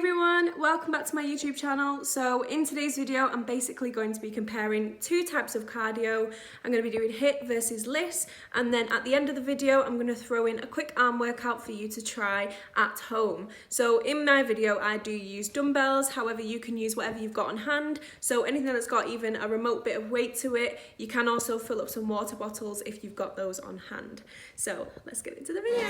everyone, welcome back to my YouTube channel. So in today's video, I'm basically going to be comparing two types of cardio. I'm going to be doing HIIT versus LISS, and then at the end of the video, I'm going to throw in a quick arm workout for you to try at home. So in my video, I do use dumbbells, however you can use whatever you've got on hand. So anything that's got even a remote bit of weight to it. You can also fill up some water bottles if you've got those on hand. So let's get into the video.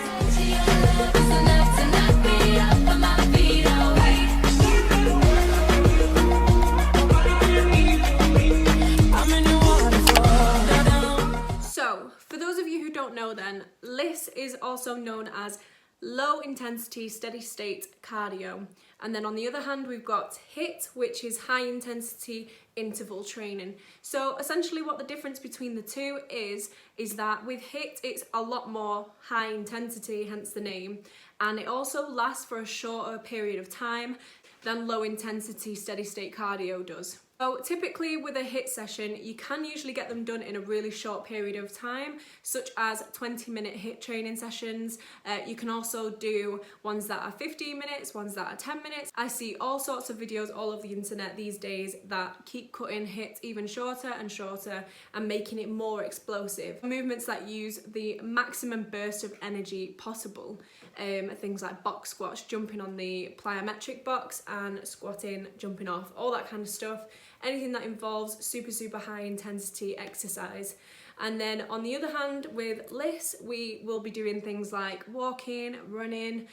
So, for those of you who don't know then, LISS is also known as low intensity steady state cardio. And then on the other hand, we've got HIIT, which is high intensity interval training. So essentially what the difference between the two is that with HIIT, it's a lot more high intensity, hence the name. And it also lasts for a shorter period of time than low intensity steady state cardio does. So typically with a HIIT session, you can usually get them done in a really short period of time, such as 20-minute HIIT training sessions. You can also do ones that are 15 minutes, ones that are 10 minutes. I see all sorts of videos all over the internet these days that keep cutting HIIT even shorter and shorter and making it more explosive. Movements that use the maximum burst of energy possible. Things like box squats, jumping on the plyometric box and squatting, jumping off, all that kind of stuff. Anything that involves super high intensity exercise. And then on the other hand, with LISS, we will be doing things like walking, running,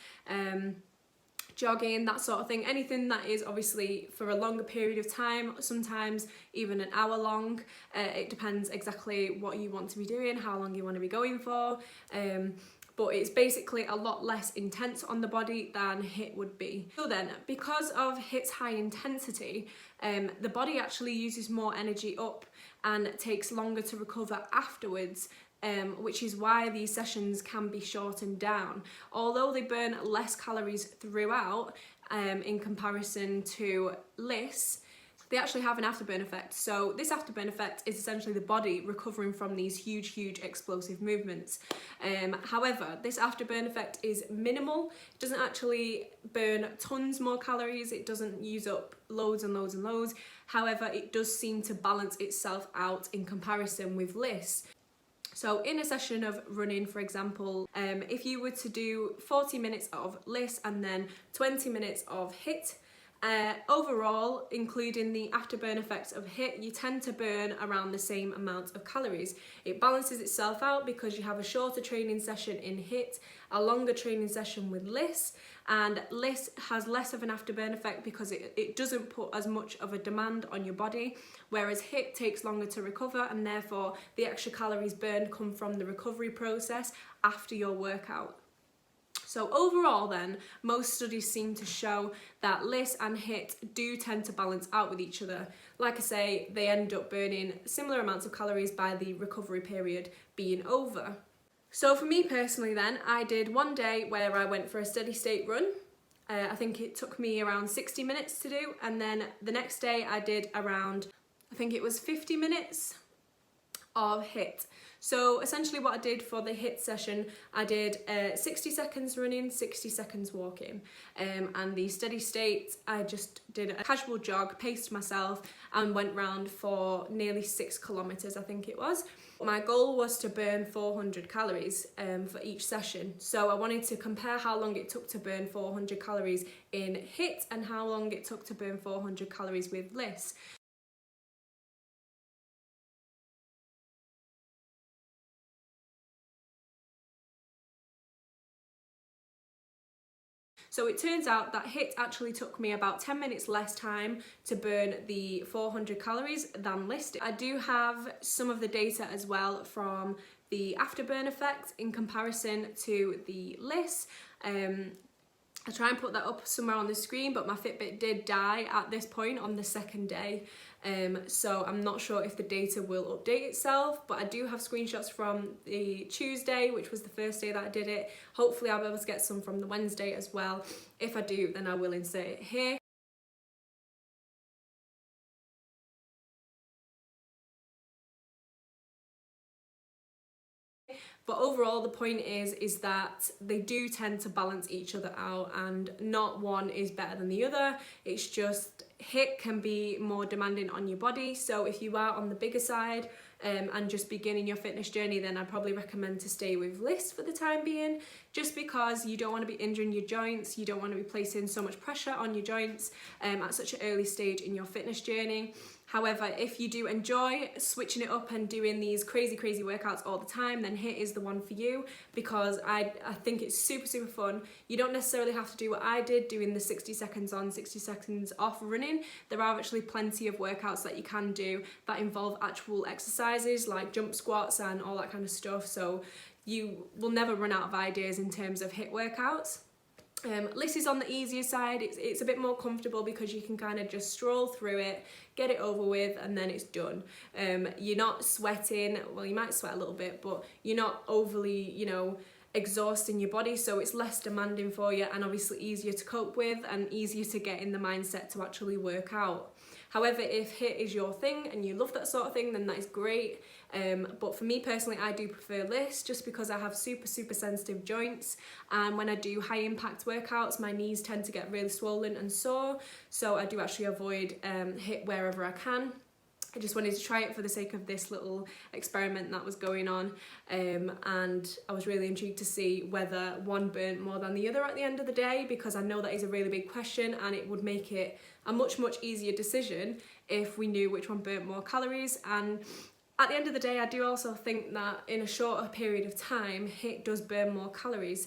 jogging, that sort of thing. Anything that is obviously for a longer period of time, sometimes even an hour long. It depends exactly what you want to be doing, how long you want to be going for. But it's basically a lot less intense on the body than HIIT would be. So then, because of HIIT's high intensity, the body actually uses more energy up and takes longer to recover afterwards, which is why these sessions can be shortened down. Although they burn less calories throughout in comparison to LISS, they actually have an afterburn effect. So this afterburn effect is essentially the body recovering from these huge explosive movements. However, this afterburn effect is minimal. It doesn't actually burn tons more calories. It doesn't use up loads and loads. However, it does seem to balance itself out in comparison with LISS. So in a session of running, for example, if you were to do 40 minutes of LISS and then 20 minutes of HIIT, overall, including the afterburn effects of HIIT, you tend to burn around the same amount of calories. It balances itself out because you have a shorter training session in HIIT, a longer training session with LISS, and LISS has less of an afterburn effect because it doesn't put as much of a demand on your body, whereas HIIT takes longer to recover, and therefore the extra calories burned come from the recovery process after your workout. So overall then, most studies seem to show that LISS and HIIT do tend to balance out with each other. Like I say, they end up burning similar amounts of calories by the recovery period being over. So for me personally then, I did one day where I went for a steady state run. I think it took me around 60 minutes to do, and then the next day I did around, I think it was 50 minutes of HIIT. So essentially what I did for the HIIT session, I did 60 seconds running, 60 seconds walking. And the steady state, I just did a casual jog, paced myself, and went round for nearly 6 kilometers, I think it was. My goal was to burn 400 calories for each session. So I wanted to compare how long it took to burn 400 calories in HIIT and how long it took to burn 400 calories with LISS. So it turns out that HIIT actually took me about 10 minutes less time to burn the 400 calories than LISS did. I do have some of the data as well from the afterburn effect in comparison to the LISS. I try and put that up somewhere on the screen, but my Fitbit did die at this point on the second day. So I'm not sure if the data will update itself, but I do have screenshots from the Tuesday, which was the first day that I did it. Hopefully I'll be able to get some from the Wednesday as well. If I do, then I will insert it here. But overall, the point is that they do tend to balance each other out, and not one is better than the other. It's just HIIT can be more demanding on your body. So if you are on the bigger side and just beginning your fitness journey, then I'd probably recommend to stay with LISS for the time being, just because you don't want to be injuring your joints, you don't want to be placing so much pressure on your joints at such an early stage in your fitness journey. However, if you do enjoy switching it up and doing these crazy workouts all the time, then HIIT is the one for you, because I think it's super fun. You don't necessarily have to do what I did, doing the 60 seconds on, 60 seconds off running. There are actually plenty of workouts that you can do that involve actual exercises like jump squats and all that kind of stuff. So you will never run out of ideas in terms of HIIT workouts. LISS is on the easier side. It's a bit more comfortable because you can kind of just stroll through it, get it over with, and then it's done. You're not sweating. Well, you might sweat a little bit, but you're not overly, exhausting your body, so it's less demanding for you, and obviously easier to cope with and easier to get in the mindset to actually work out. However, if HIIT is your thing and you love that sort of thing, then that is great. But for me personally, I do prefer LISS, just because I have super sensitive joints, and when I do high impact workouts, my knees tend to get really swollen and sore, so I do actually avoid HIIT wherever I can. I just wanted to try it for the sake of this little experiment that was going on, and I was really intrigued to see whether one burnt more than the other at the end of the day, because I know that is a really big question, and it would make it a much easier decision if we knew which one burnt more calories. And at the end of the day, I do also think that in a shorter period of time, HIIT does burn more calories,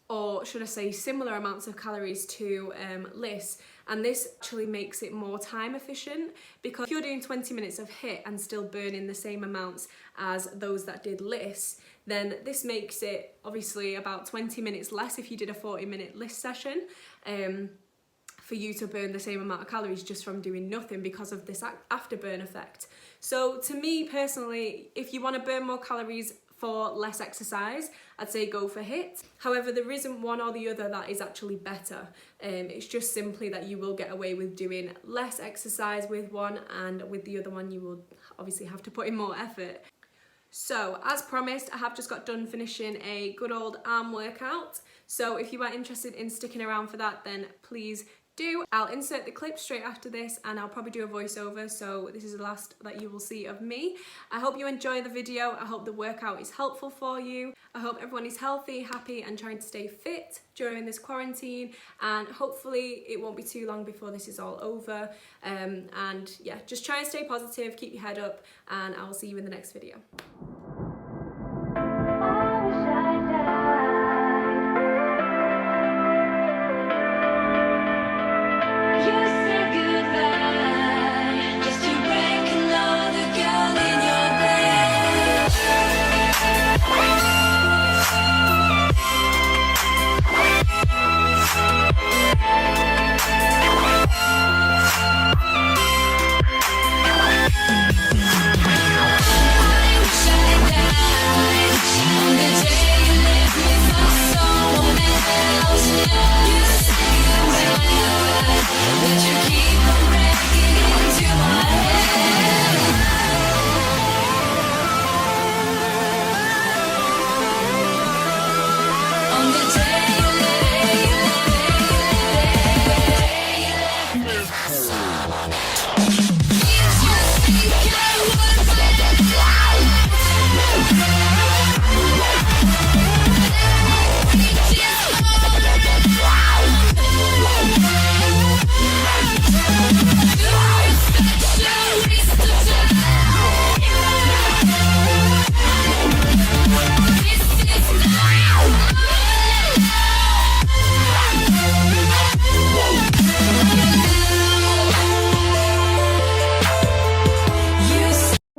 or should I say similar amounts of calories to LISS, and this actually makes it more time efficient, because if you're doing 20 minutes of HIIT and still burning the same amounts as those that did LISS, then this makes it obviously about 20 minutes less if you did a 40-minute LISS session, for you to burn the same amount of calories just from doing nothing, because of this afterburn effect. So to me personally, if you want to burn more calories for less exercise, I'd say go for HIIT. However, there isn't one or the other that is actually better. It's just simply that you will get away with doing less exercise with one, and with the other one you will obviously have to put in more effort. So as promised, I have just got done finishing a good old arm workout. So if you are interested in sticking around for that, then please do. I'll insert the clip straight after this, and I'll probably do a voiceover, so this is the last that you will see of me. I hope you enjoy the video. I hope the workout is helpful for you. I hope everyone is healthy, happy, and trying to stay fit during this quarantine, and hopefully it won't be too long before this is all over. And yeah, just try and stay positive, keep your head up, and I will see you in the next video.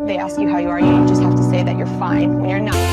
They ask you how you are, you just have to say that you're fine when you're not.